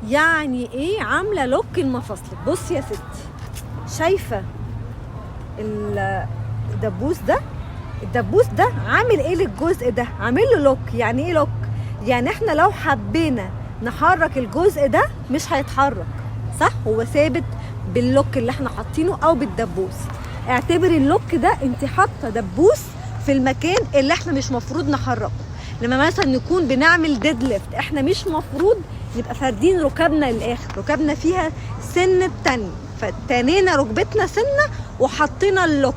يعني ايه عامله لوك المفاصل؟ بصي يا ستي، شايفه الدبوس ده؟ الدبوس ده عامل ايه للجزء ده؟ عامل له لوك. يعني ايه لوك؟ يعني احنا لو حبينا نحرك الجزء ده مش هيتحرك، صح؟ هو ثابت باللوك اللي احنا حاطينه او بالدبوس. اعتبري اللوك ده انت حاطه دبوس في المكان اللي احنا مش مفروض نحركه. لما مثلا نكون بنعمل ديد ليفت، احنا مش مفروض نبقى فاردين ركبنا للاخر، ركبنا فيها سن التاني، فتنينا ركبتنا سنه وحطينا اللوك.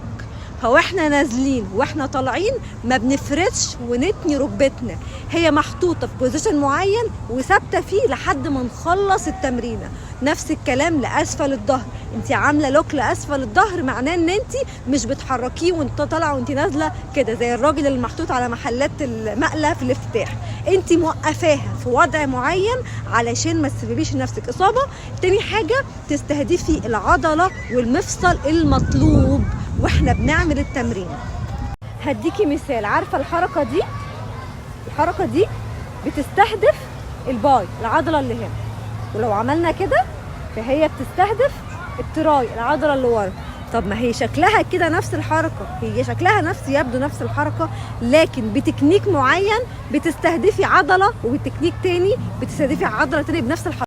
فهو احنا نازلين واحنا طالعين ما بنفردش ونتني ركبتنا، هي محطوطه في بوزيشن معين وثابته فيه لحد ما نخلص التمرينه. نفس الكلام لاسفل الظهر، انت عامله لوك لاسفل الظهر، معناه ان انت مش بتحركيه وانت طالعه وانت نازله كده زي الراجل اللي محطوط على محلات المقله في الافتتاح. انت موقفاها في وضع معين علشان ما تسببيش لنفسك اصابه. تاني حاجه، تستهدفي العضله والمفصل المطلوب واحنا بنعمل التمرين. هديكي مثال، عارفه الحركه دي؟ الحركه دي بتستهدف الباي، العضله اللي هنا، ولو عملنا كده فهي بتستهدف التراي، العضله اللي ورا. طب ما هي شكلها كده نفس الحركه، هي شكلها يبدو نفس الحركه، لكن بتكنيك معين بتستهدفي عضله، وبتكنيك تاني بتستهدفي عضله تاني بنفس الحركه.